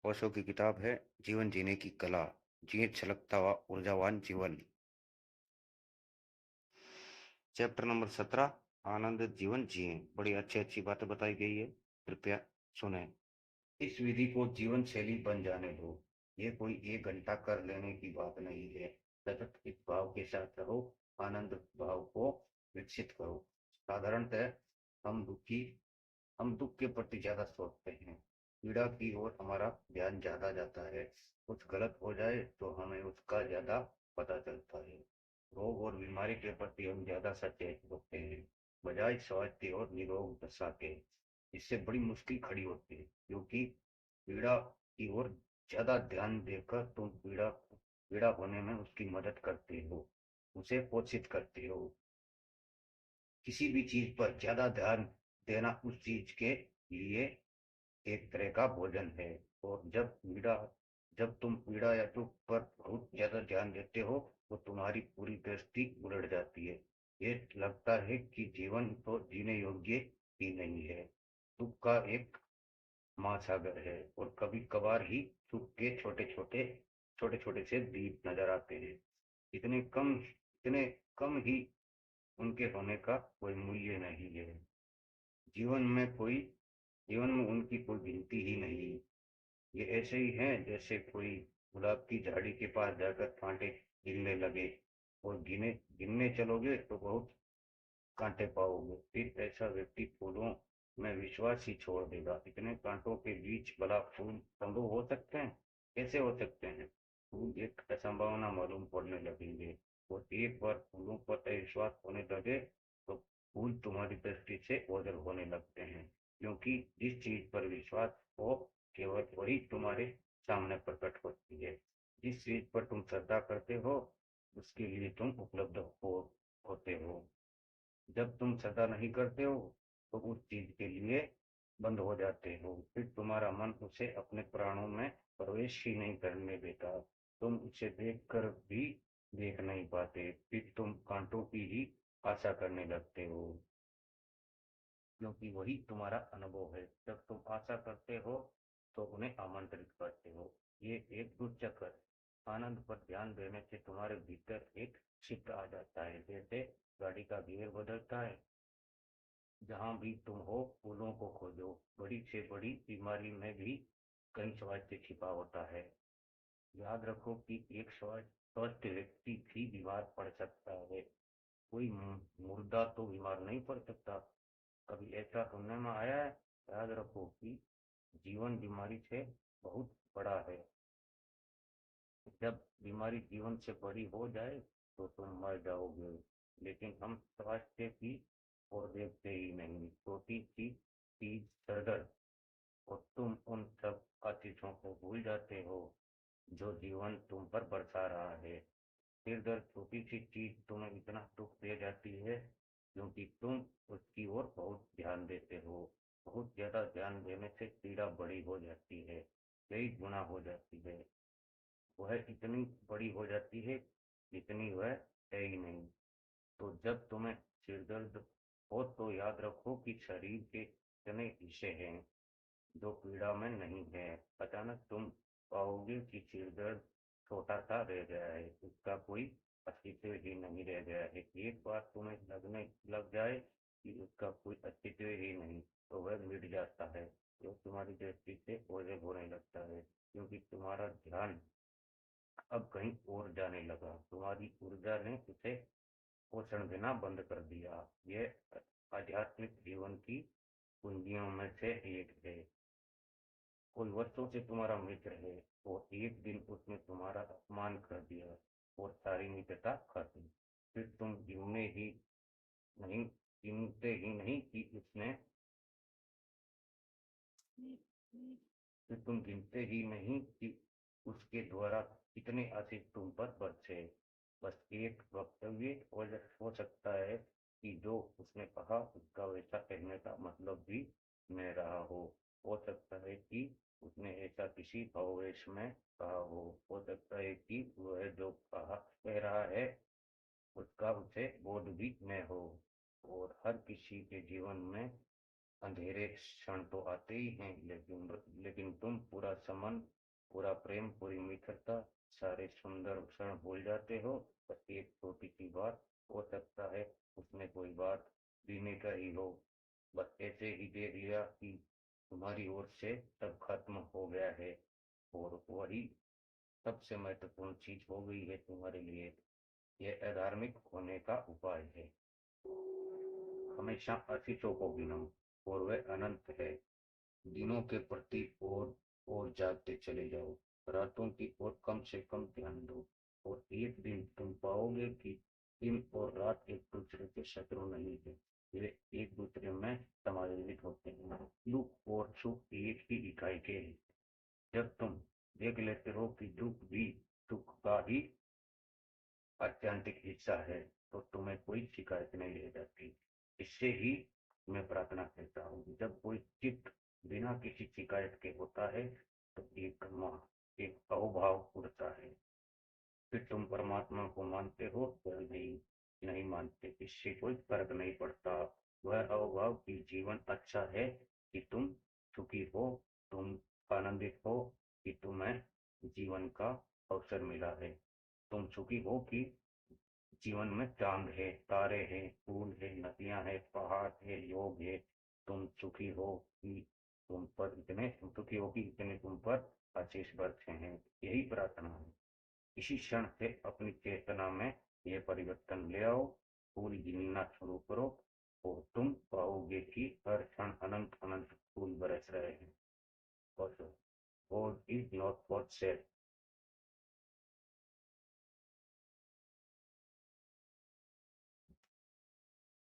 ओशो की किताब है जीवन जीने की कला। जिए छलकता हुआ ऊर्जावान जीवन। Chapter number 17। आनंदित जीवन जिए। बड़ी अच्छी अच्छी बातें बताई गई है। कृपया सुने। इस विधि को जीवन शैली बन जाने दो। ये कोई 1 घंटा कर लेने की बात नहीं है। सतत इस भाव के साथ रहो। आनंद भाव को विकसित करो। साधारणतः हम दुखी हम दुख के प्रति ज्यादा सोचते हैं। पीड़ा की ओर हमारा ध्यान ज्यादा जाता है। कुछ गलत हो जाए तो हमें उसका ज्यादा पता चलता है। रोग और बीमारी के प्रति हम ज्यादा सचेत होते हैं, बजाय स्वास्थ्य और निरोग दशा के। इससे बड़ी मुश्किल खड़ी होती है, क्योंकि पीड़ा की ओर ज्यादा ध्यान देकर तुम पीड़ा पीड़ा होने में उसकी मदद करते हो, उसे पोषित करते हो। किसी भी चीज पर ज्यादा ध्यान देना उस चीज के लिए एक तरह का भोजन है। और जब तुम पीड़ा या दुख पर बहुत ज्यादा ध्यान देते हो तो तुम्हारी पूरी दृष्टि उलट जाती है। ये लगता है कि जीवन तो जीने योग्य ही नहीं है। दुख का एक महासागर है, और कभी कभार ही सुख के छोटे छोटे से द्वीप नजर आते हैं। इतने कम ही उनके होने का कोई मूल्य नहीं है। जीवन में कोई जीवन में उनकी कोई गिनती ही नहीं। ये ऐसे ही हैं जैसे कोई गुलाब की झाड़ी के पास जाकर कांटे गिनने लगे, और गिने गिनने चलोगे तो बहुत कांटे पाओगे। फिर ऐसा व्यक्ति फूलों में विश्वास ही छोड़ देगा। इतने कांटों के बीच भला फूल संभव हो सकते हैं? कैसे हो सकते हैं? फूल एक असंभावना मालूम पड़ने लगेंगे। और एक बार फूलों पर अविश्वास होने लगे तो फूल तुम्हारी दृष्टि से ओझल होने लगते हैं, क्योंकि जिस चीज पर विश्वास हो केवल वही तुम्हारे सामने प्रकट होती है। जिस चीज पर तुम श्रद्धा करते हो उसके लिए तुम उपलब्ध होते हो। जब तुम श्रद्धा नहीं करते हो तो उस चीज के लिए बंद हो जाते हो। फिर तुम्हारा मन उसे अपने प्राणों में प्रवेश ही नहीं करने देता। तुम उसे देख कर भी देख नहीं पाते। फिर तुम कांटों की ही आशा करने लगते हो, क्योंकि वही तुम्हारा अनुभव है। जब तुम आशा करते हो तो उन्हें आमंत्रित करते हो। ये एक दुष्चक्र है। आनंद पर ध्यान देने से तुम्हारे भीतर एक शिफ्ट आ जाता है, जैसे गाड़ी का गियर बदलता है। जहां भी तुम हो फूलों को खोजो। बड़ी से बड़ी बीमारी में भी कई स्वास्थ्य छिपा होता है। याद रखो कि एक स्वस्थ व्यक्ति भी बीमार पड़ सकता है। कोई मुर्दा तो बीमार नहीं पड़ सकता। कभी ऐसा सुनने में आया है? याद रखो कि जीवन बीमारी से बहुत बड़ा है। जब बीमारी जीवन से बड़ी हो जाए तो तुम मर जाओगे। लेकिन हम स्वास्थ्य की ओर देखते ही नहीं। छोटी सी चीज सर दर्द, और तुम उन सब आशीषों को भूल जाते हो जो जीवन तुम पर बरसा रहा है। सिर दर्द छोटी सी चीज तुम्हें इतना दुख दे जाती है क्योंकि तुम उसकी ओर बहुत ध्यान देते हो। बहुत ज्यादा ध्यान देने से पीड़ा बड़ी हो जाती है, कई गुना हो जाती है। वह इतनी बड़ी हो जाती है जितनी वह है ही नहीं। तो जब तुम्हें सिर दर्द हो तो याद रखो कि शरीर के इतने हिस्से हैं जो पीड़ा में नहीं है। अचानक तुम पाओगे कि सिर दर्द छोटा सा रह गया है, उसका कोई अस्तित्व ही नहीं रह गया है। एक बार तुम्हें लगने लग जाए कि उसका कोई अस्तित्व ही नहीं, तो वह मिट जाता है। जो तुम्हारी दृष्टि से ओझल होने लगता है, क्योंकि तुम्हारा ध्यान अब कहीं और जाने लगा। तुम्हारी ऊर्जा ने उसे पोषण देना बंद कर दिया। यह आध्यात्मिक जीवन की कुंजियों में से एक है। कोई वर्षों से तुम्हारा मित्र है और एक दिन उसने तुम्हारा अपमान कर दिया और सारी मित्रता खत्म। फिर तुम नहीं गिनते ही नहीं कि उसने फिर तुम गिनते ही नहीं कि उसके द्वारा कितने आशिष तुम पर बरसे। बस एक वक्तव्य हो सकता है कि जो उसने कहा उसका वैसा कहने का मतलब भी न रहा हो सकता है कि उसने ऐसा किसी भावेश में कहा हो सकता है कि वह जो कह रहा है उसका उसे बोध भी न हो। और हर किसी के जीवन में अंधेरे क्षण तो आते ही हैं, लेकिन तुम पूरा समन, पूरा प्रेम, पूरी मित्रता, सारे सुंदर क्षण भूल जाते हो। बस एक छोटी सी बात, हो सकता है उसने कोई बात भी नहीं कही हो, बस ऐसे ही देख लिया कि तुम्हारी ओर से सब खत्म हो गया है, और वही सबसे महत्वपूर्ण चीज हो गई है तुम्हारे लिए। यह अधार्मिक होने का उपाय है। हमेशा अतीतों को गिनो, और वह अनंत है। दिनों के प्रति और जागते चले जाओ, रातों की ओर कम से कम ध्यान दो, और एक दिन तुम पाओगे कि दिन और रात एक दूसरे के शत्रु नहीं है, वे एक दूसरे में समायोजित होते हैं। दुख और सुख एक ही इकाई के हैं। जब तुम देख लेते हो कि दुख भी सुख का ही आत्यंतिक हिस्सा है, तो तुम्हें कोई शिकायत नहीं रह जाती। इससे ही मैं प्रार्थना करता हूँ, जब कोई चित्त बिना किसी शिकायत के होता है, तो एक अहोभाव उड़ता है। फिर तुम परमात्मा को मानते हो या नहीं, नहीं मानते, इससे कोई फर्क नहीं पड़ता। वह अहोभाव कि जीवन अच्छा है, कि तुम सुखी हो, तुम आनंदित हो, कि तुम्हें जीवन का अवसर मिला है। तुम सुखी हो कि जीवन में चांद है, तारे हैं, फूल है, नदियां है, पहाड़ है, योग है। तुम सुखी हो कि तुम सुखी हो कि इतने तुम पर आशीष बरसे हैं। यही प्रार्थना है। इसी क्षण से अपनी चेतना में यह परिवर्तन ले आओ, पूरी जीना शुरू करो, और तुम पाओगे कि हर क्षण अनंत अनंत फूल बरस रहे हैं। और God is not for sale.